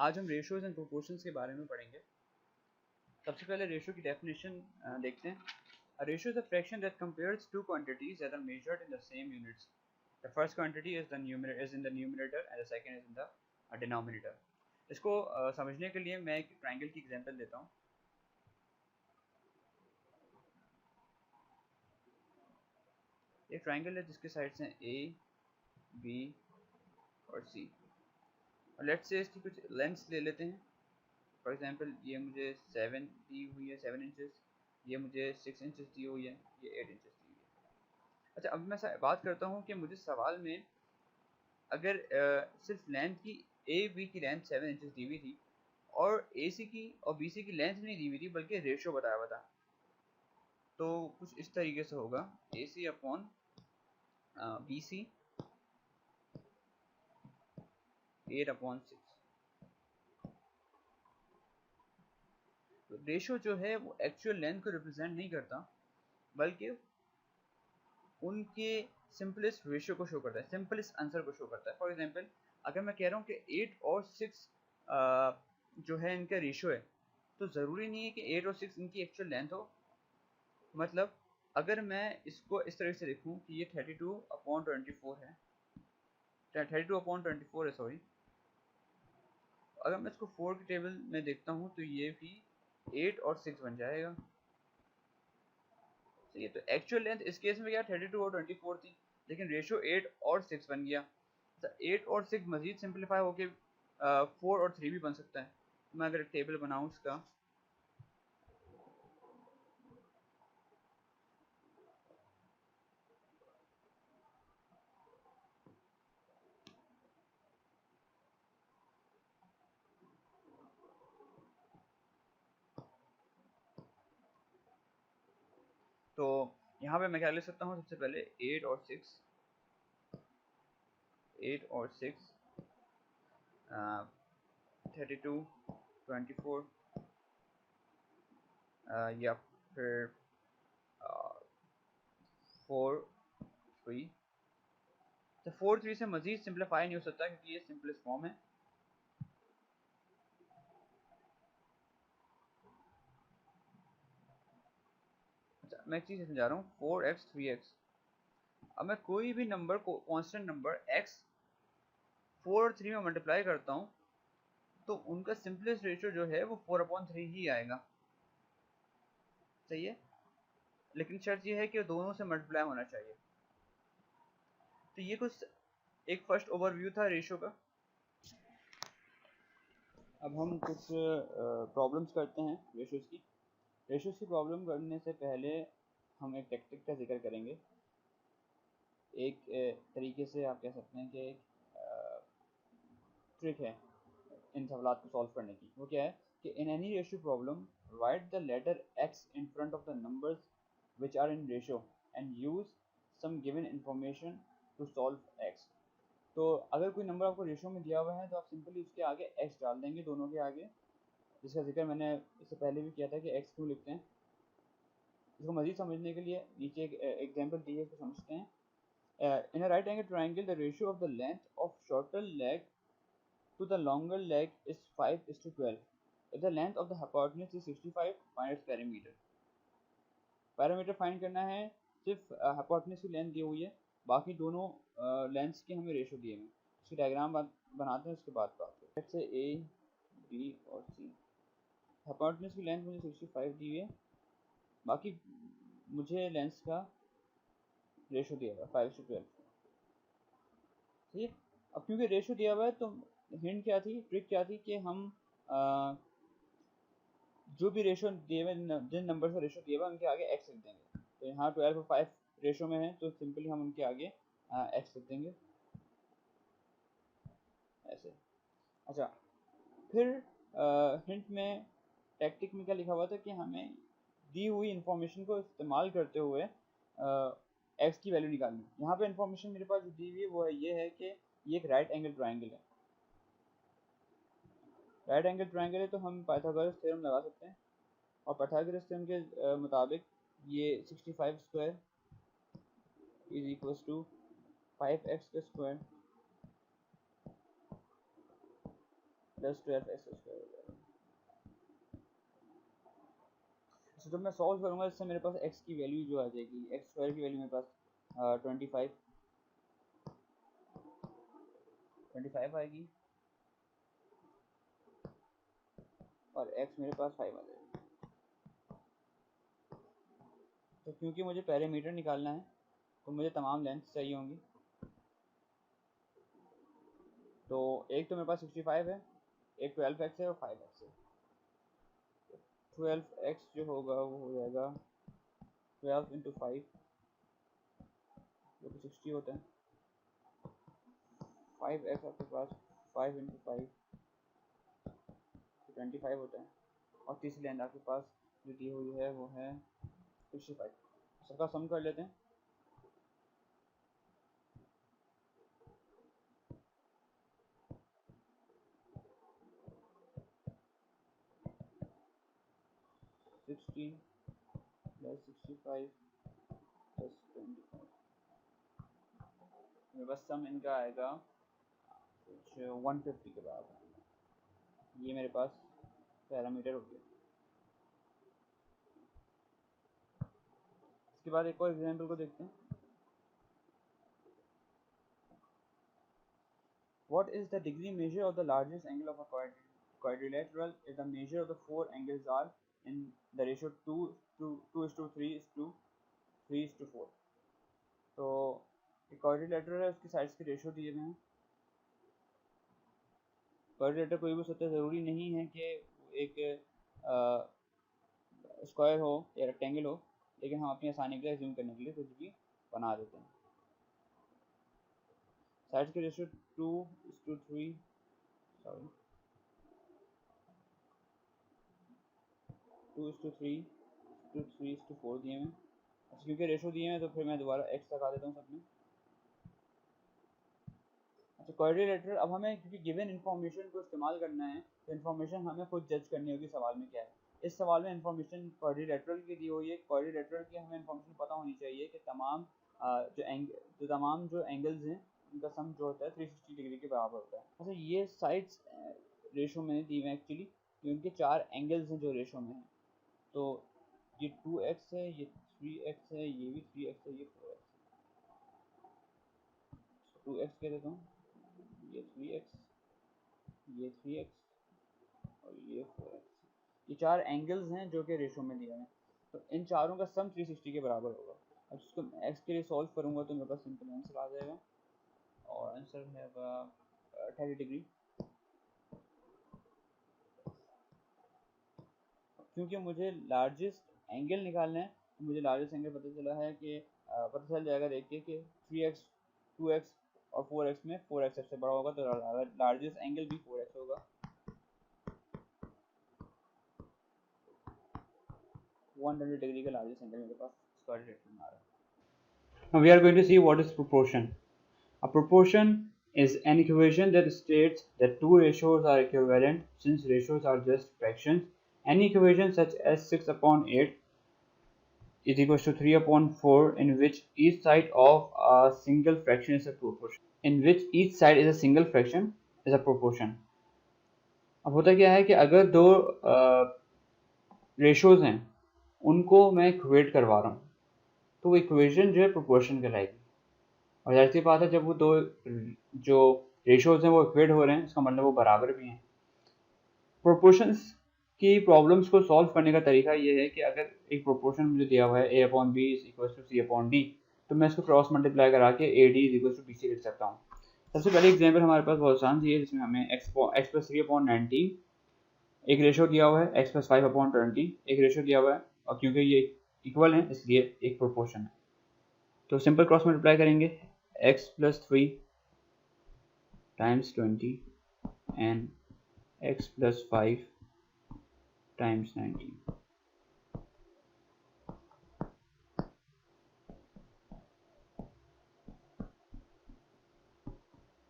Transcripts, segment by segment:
आज हम ratios and proportions के बारे में पढ़ेंगे। सबसे पहले रेशियो की डेफिनेशन देखते हैं। A ratio is a fraction that compares two quantities that are measured in the same units. The first quantity is in the numerator and the second is in the denominator. इसको समझने के लिए मैं एक triangle की example देता हूँ। एक ट्रायंगल है जिसके साइड्स हैं A, B और C। और लेट्स से इसकी कुछ लेंथ्स ले लेते हैं। फॉर एग्जांपल ये मुझे 7 दी हुई है 7 इंचेस, ये मुझे 6 इंचेस दी हुई है, ये 8 इंचेस दी हुई है। अच्छा, अब मैं बात करता हूँ कि मुझे सवाल में अगर सिर्फ लेंथ की ए बी की लेंथ 7 इंचेस दी हुई थी और ए सी की और बी सी की लेंथ नहीं दी हुई थी बल्कि रेशियो बताया हुआ था, तो कुछ इस तरीके से होगा ए सी अपॉन बी सी 8/6। तो रेशियो जो है वो एक्चुअल लेंथ को रिप्रेजेंट नहीं करता बल्कि उनके सिंपलेस्ट रेशियो को शो करता है, सिंपलेस्ट आंसर को शो करता है। फॉर एग्जांपल अगर मैं कह रहा हूँ कि 8 और 6 जो है इनका रेशियो है, तो ज़रूरी नहीं है कि 8 और 6 इनकी एक्चुअल लेंथ हो। मतलब अगर मैं इसको इस तरह से लिखूँ कि ये 32/24 है, 32/24 है सॉरी। अगर मैं इसको 4 की टेबल में देखता हूँ तो ये भी 8 और 6 बन जाएगा। सही है, तो एक्चुअल लेंथ इस केस में क्या 32 और 24 थी, लेकिन रेशियो 8 और 6 बन गया। 8 और 6 मजीद सिंपलीफाई होके 4 और 3 भी बन सकता है। मैं अगर एक टेबल बनाऊँ इसका, तो यहाँ पे मैं क्या ले सकता हूँ, सबसे पहले 8 और 6 32 24 या फिर 4 3। तो 4 3 से मजीद सिंपलीफाई नहीं हो सकता क्योंकि ये सिंपलेस्ट फॉर्म है। अच्छा, मैं एक चीज़ समझा रहा हूँ, 4x 3x। अब मैं कोई भी नंबर को कांस्टेंट नंबर x 4 और 3 में मल्टीप्लाई करता हूँ तो उनका सिंपलेस्ट रेशियो जो है वो 4/3 ही आएगा। सही है, लेकिन शर्त ये है कि दोनों से मल्टीप्लाई होना चाहिए। तो ये कुछ एक फर्स्ट ओवरव्यू था रेशियो का। अब हम कुछ प्रॉब्लम्स करते हैं रेशियोज की। रेशियोज की प्रॉब्लम करने से पहले हम एक टेक्निक का जिक्र करेंगे। एक तरीके से आप कह सकते हैं कि एक ट्रिक है इन सवालात को सॉल्व करने की। वो क्या है कि in any ratio problem write the letter x in front of the numbers which are in ratio and use some given information to solve x। तो अगर कोई नंबर आपको रेशियो में दिया हुआ है तो आप सिंपली उसके आगे x डाल देंगे, दोनों के आगे, जिसका जिक्र मैंने इससे पहले भी किया था कि x क्यों लिखते हैं। इसको मजीद समझने के लिए नीचे एक एग्जाम्पल दी है, इसको समझते हैं। In a right angle triangle, the ratio of the length of shorter leg to the longer leg is 5:12. If the length of the hypotenuse is 65, find its perimeter. Parameter find करना है, सिर्फ hypotenuse की length दी हुई है, बाकी दोनों lengths के हमें रेशियो दिए हैं। इसकी डायग्राम बनाते हैं, उसके बाद बात करते हैं। से ए बी और सी, हाइपोटेन्यूज की लेंथ मुझे 65 दी हुई है, बाकी मुझे लेंथ्स का रेशियो दिया हुआ है 5:12। ठीक है, अब क्योंकि रेशियो दिया हुआ है तो हिंट क्या थी, ट्रिक क्या थी कि हम जो भी रेशियो दिए हुए, जिन नंबर से रेशियो दिया हुआ उनके आगे x लिख देंगे। तो यहाँ 12 और 5 रेशियो में है तो सिंपली हम उनके आगे x लिख देंगे ऐसे। अच्छा, फिर हिंट में टैक्टिक में क्या लिखा हुआ था कि हमें दी हुई इंफॉर्मेशन को इस्तेमाल करते हुए x की वैल्यू निकालनी। यहाँ पे इंफॉर्मेशन मेरे पास जो दी हुई है वो ये है कि ये एक राइट एंगल ट्राइंगल है। राइट एंगल ट्राइंगल है तो हम पाइथागोरस थ्योरम लगा सकते हैं, और पाइथागोरस थ्योरम के मुताबिक ये 65 square is equals to 5x का स्क्वायर प्लस 12x स्क्वायर हो जाएगा। तो जब मैं सॉल्व करूँगा इससे मेरे पास x की वैल्यू जो आ जाएगी, एक्स स्क्वायर की वैल्यू मेरे पास 25 आएगी और x मेरे पास 5 आ जाएगी। तो क्योंकि मुझे पैरामीटर निकालना है तो मुझे तमाम लेंथ चाहिए होंगी। तो एक तो मेरे पास 65 है, एक 12x है और 5x है। 12x जो होगा वो हो जाएगा 12 इंटू 5 जो कि 60 होता है। 5x आपके पास 5 इंटू 5 25 होता है। और तीसरी लेंथ आपके पास जो दी हुई है वो है 65। सबका सम कर लेते हैं। सिक्सटी प्लस 65 प्लस 25 मेरे पास सम इनका आएगा कुछ 150 के बराबर। ये मेरे पास पैरामीटर हो गया। इसके बाद एक और एग्जांपल को देखते हैं। What is the degree measure of the largest angle of a quadrilateral is the measure of the four angles are in the ratio 2:3:4। तो क्वाड्रिलेटरल है, उसकी साइड्स के रेशियो दिए हुए हैं। क्वाड्रिलेटरल कोई भी सतह ज़रूरी नहीं है कि एक स्क्वायर हो या रेक्टेंगल हो, लेकिन हम अपनी आसानी के लिए जूम करने के लिए कुछ भी बना देते हैं। साइड्स के रेशियो 2:3 सॉरी 2:3:4 दिए हैं। अच्छा, क्योंकि रेशो दिए हैं तो फिर मैं दोबारा x लगा देता हूँ सब में। अच्छा, क्वाड्रिलेटरल, अब हमें क्योंकि गिवन इन्फॉर्मेशन को इस्तेमाल करना है तो इन्फॉर्मेशन हमें खुद जज करनी होगी सवाल में क्या है। इस सवाल में इन्फॉर्मेशन क्वाड्रिलेटरल की दी हुई है। क्वाड्रिलेटरल की हमें इन्फॉर्मेशन पता होनी चाहिए कि तमाम जो एंगल्स हैं उनका सम जो होता है 360 डिग्री के बराबर होता है। अच्छा, ये साइड्स रेशो में दी हुई हैं एक्चुअली, ये उनके 4 एंगल्स हैं जो रेशो में हैं। तो ये 2x है, ये 3x है, ये भी 3x है, ये 4x। 2x कह देता हूँ, ये 3x, ये 3x और ये 4x। ये 4 एंगल्स हैं जो कि रेशो में दिए हैं। तो इन चारों का सम 360 के बराबर होगा। अब इसको x के लिए सॉल्व करूँगा तो मेरे पास सिंपल आंसर आ जाएगा और आंसर है 30 डिग्री। क्योंकि मुझे लार्जेस्ट एंगल निकालना है तो मुझे लार्जेस्ट एंगल पता चला है कि पता चल जाएगा देख के कि 3x 2x और 4x में 4x सबसे बड़ा होगा, तो लार्जेस्ट एंगल भी 4x होगा। 100 डिग्री का लार्जेस्ट एंगल मेरे पास क्वाड्रिलेटरल में आ रहा है। Now we are going to see what is proportion. A proportion is an equation that states that two ratios are equivalent since ratios are just fractions. Any equation such as 6/8 is equals to 3/4 in which each side of a single fraction is a proportion. In which each side is a single fraction is a proportion. अब होता क्या है कि अगर दो ratios हैं उनको मैं इक्वेट करवा रहा हूँ तो वो इक्वेशन जो है प्रोपोर्शन कहलाएगी। और जाहिर सी बात है जब वो दो जो रेशोज हैं वो इक्वेट हो रहे हैं इसका मतलब वो बराबर भी हैं। प्रोपोर्शंस की प्रॉब्लम्स को सॉल्व करने का तरीका ये है कि अगर एक प्रोपोर्शन मुझे दिया हुआ है a/b = c/d, तो मैं इसको क्रॉस मल्टीप्लाई करा के ad = bc लिख सकता हूँ। सबसे पहले एग्जाम्पल हमारे पास बहुत आसान सी है जिसमें हमें x + 3/19 एक रेशो दिया हुआ है, x + 5/20 एक रेशो दिया हुआ है, और क्योंकि ये इक्वल है इसलिए एक प्रोपोर्शन है। तो सिंपल क्रॉस मल्टीप्लाई करेंगे x + 3 × 20 and x + 5 × 19।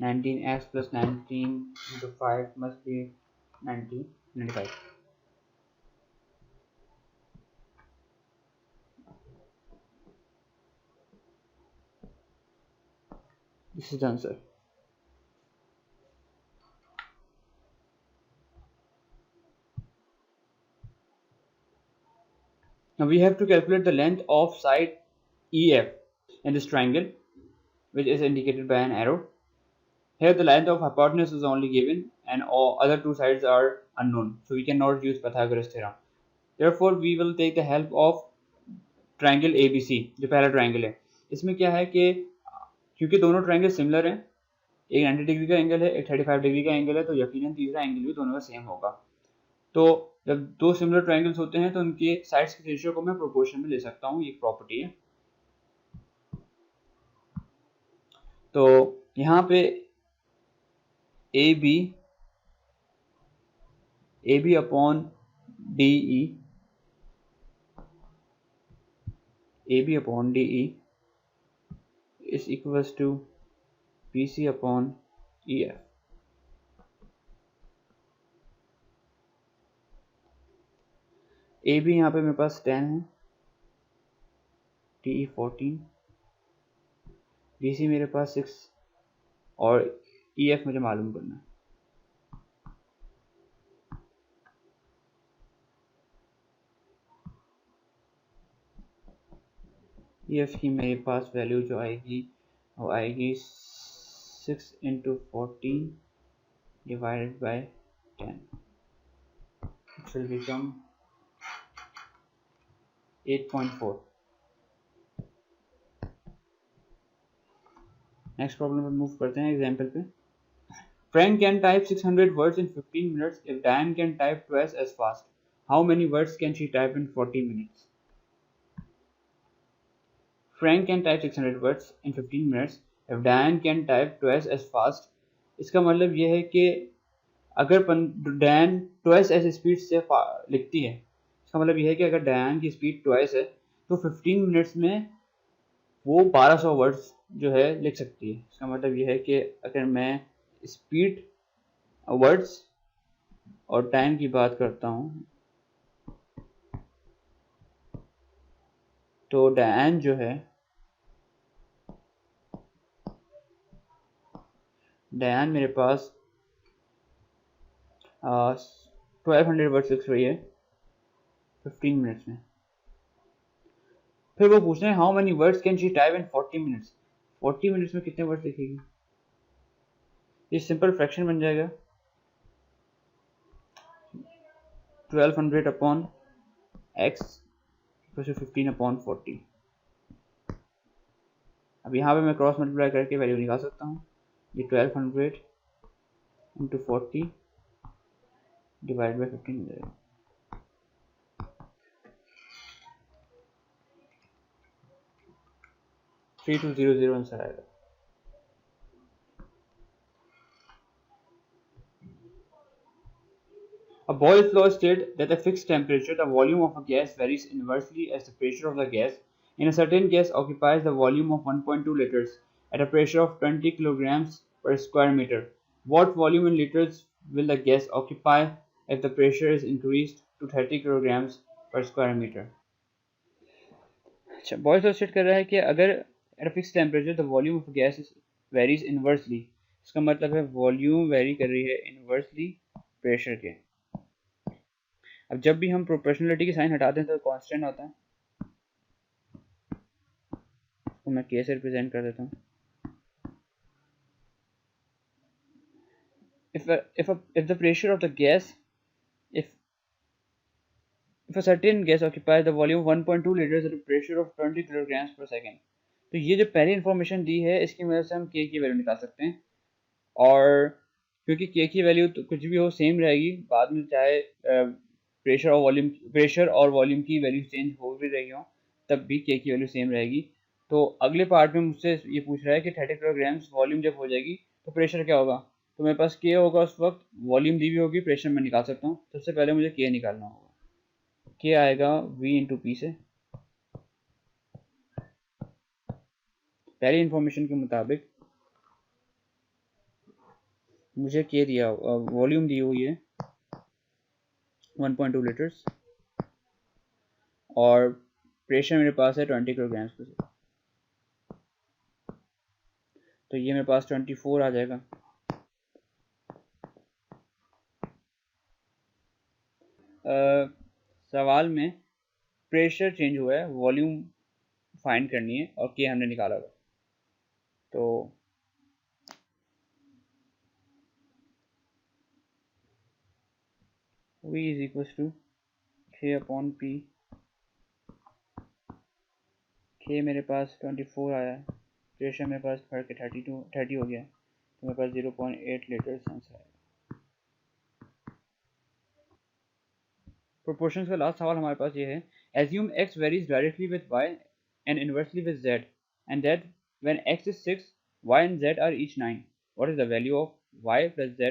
19x + 19 into 5 must be 95। This is the answer. Now we have to calculate the length of side EF in this triangle, which is indicated by an arrow. Here the length of hypotenuse is only given and all other two sides are unknown, so we cannot use Pythagoras theorem. Therefore we will take the help of triangle ABC जो पहला triangle है. इसमें क्या है कि क्योंकि दोनों triangle similar हैं, एक 90 डिग्री का एंगल है, एक 35 डिग्री का एंगल है, तो यकीनन तीसरा एंगल भी दोनों का सेम होगा. तो जब दो सिमिलर ट्राइंगल्स होते हैं तो उनके साइड्स के रेशियो को मैं प्रोपोर्शन में ले सकता हूँ, ये एक प्रॉपर्टी है. तो यहाँ पे AB upon DE is equals to BC upon EF. AB यहाँ पे मेरे पास 10 है, DE 14, BC मेरे पास 6 और EF मुझे मालूम करना है. EF की मेरे पास वैल्यू जो आएगी वो आएगी 6 into 14 divided by 10, which will become 8.4. Next problem पे मूव करते हैं एग्जांपल पे. Frank can type 600 words in 15 minutes if Diane can type twice as fast. How many words can she type in 40 minutes? Frank can type 600 words in 15 minutes if Diane can type twice as fast. इसका मतलब यह है कि अगर Diane twice as speed से लिखती है, इसका मतलब यह है कि अगर Diane की स्पीड twice है तो 15 मिनट्स में वो 1200 वर्ड्स जो है लिख सकती है. इसका मतलब यह है कि अगर मैं स्पीड वर्ड्स और टाइम की बात करता हूँ तो डायन जो है, डायन मेरे पास 1200 वर्ड्स लिख रही है 15 मिनट्स में. फिर वो पूछ रहे हैं how many words can she type in 40 minutes. 40 minutes में कितने वर्ड्स लिखेगी. ये सिंपल फ्रैक्शन बन जाएगा 1200 अपॉन x 15 अपॉन 40. अब यहाँ पे मैं क्रॉस मल्टीप्लाई करके वैल्यू निकाल सकता हूँ. ये 1200 इंटू 40 डिवाइड बाई 15 हो जाएगा. 3200 आंसर आएगा. A Boyle's law states that at a fixed temperature, the volume of a gas varies inversely as the pressure of the gas in a certain gas occupies the volume of 1.2 liters at a pressure of 20 kilograms per square meter. What volume in liters will the gas occupy if the pressure is increased to 30 kilograms per square meter? अच्छा, Boyle's law state कर रहा है कि अगर at a fixed temperature the volume of a gas varies inversely, इसका मतलब है volume very कर रही है इनवर्सली प्रेशर के. अब जब भी हम प्रोपोर्शनलिटी की साइन हटाते हैं तो कांस्टेंट होता है, तो मैं के से रिप्रेजेंट कर देता हूँ. if the pressure of the gas if a certain gas occupies the volume of 1.2 liters at a pressure of 20 kilograms per second, तो ये जो पहली इंफॉर्मेशन दी है इसकी वजह से हम के की वैल्यू निकाल सकते हैं. और क्योंकि के की वैल्यू तो कुछ भी हो सेम रहेगी, बाद में चाहे प्रेशर और वॉल्यूम की वैल्यू चेंज हो भी रही हो तब भी के की वैल्यू सेम रहेगी. तो अगले पार्ट में मुझसे ये पूछ रहा है कि 30 किलोग्राम्स वॉल्यूम जब हो जाएगी तो प्रेशर क्या होगा. तो मेरे पास के होगा उस वक्त, वॉल्यूम दी भी होगी, प्रेशर मैं निकाल सकता हूँ. सबसे पहले मुझे के निकालना होगा. के आएगा V इंटू पी से. पहली इंफॉर्मेशन के मुताबिक मुझे के दिया, वॉल्यूम दी हुई है 1.2 लीटर्स और प्रेशर मेरे पास है 20 किलोग्राम्स पर सेकंड. तो ये मेरे पास 24 आ जाएगा. सवाल में प्रेशर चेंज हुआ है, वॉल्यूम फाइंड करनी है और के हमने निकाला हुआ। तो V is equal to K upon P। K मेरे पास 24 आया है, प्रेशर मेरे पास बढ़ के 30 हो गया, तो मेरे पास 0.8 लीटर आंसर आया। प्रोपोर्शंस का लास्ट सवाल हमारे पास ये है, assume x varies directly with y and inversely with z, and that when x is 6, y and z are each 9, what is the value of y plus z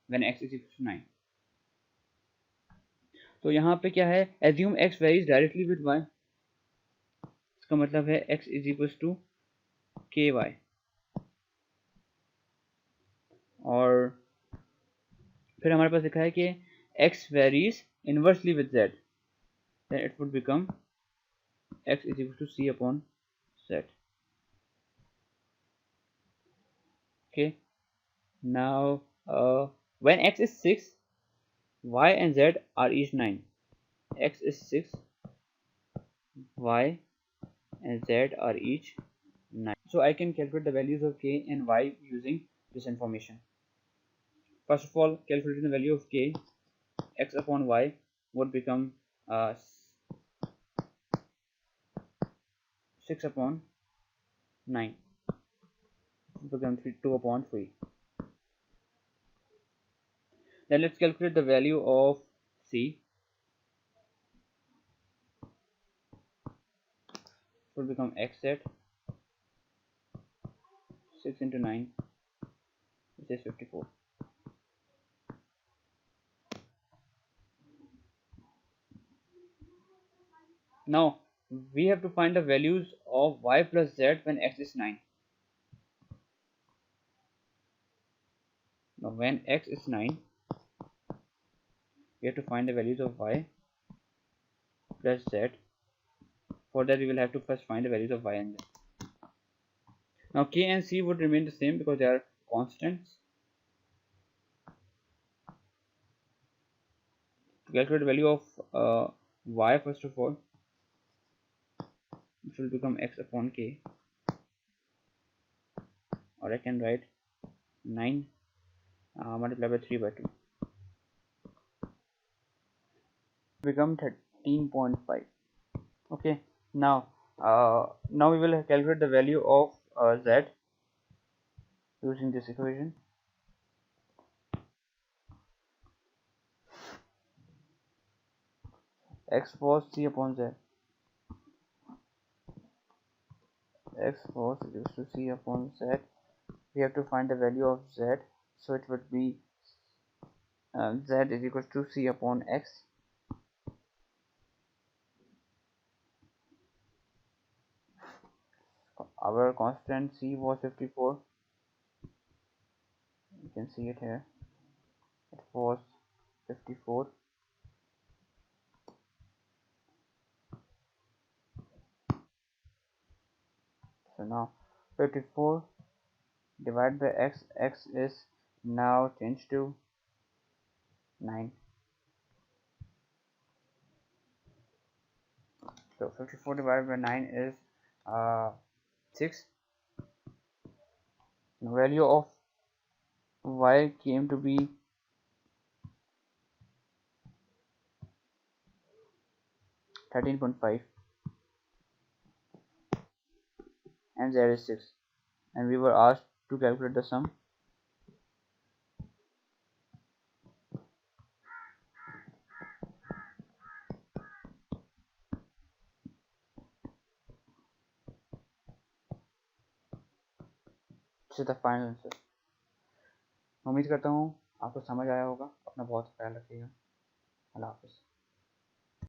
when x is equal to 9? तो यहाँ पे क्या है, assume x varies directly with y, इसका मतलब है x is equal to ky, और फिर हमारे पास लिखा है कि x varies inversely with z, then it would become x is equal to c upon z. Okay, now when x is 6, y and z are each 9. X is 6, y and z are each 9. So I can calculate the values of k and y using this information. First of all, calculating the value of k, x upon y would become 6 upon 9, become 2 upon 3. Then let's calculate the value of c. It will become xz, 6 into 9, which is 54. Now we have to find the values of y plus z when x is 9. Now when x is 9, we have to find the values of y plus z. For that we will have to first find the values of y and z. Now k and c would remain the same because they are constants. To calculate the value of y, first of all, it will become x upon k, or I can write 9 multiplied by 3 by 2, become 13.5. Okay, now we will calculate the value of z using this equation. X was c upon z. X was equals to c upon z. We have to find the value of z, so it would be z is equal to c upon x. Our constant c was 54. You can see it here. It was 54. So now 54 divided by x, x is now changed to 9. So 54 divided by 9 is 6. The value of y came to be 13.5 and z is 6, and we were asked to calculate the sum. This is the final answer. उम्मीद करता हूँ आपको समझ आया होगा। अपना बहुत ख्याल रखिएगा। अल्लाह हाफ़िज़।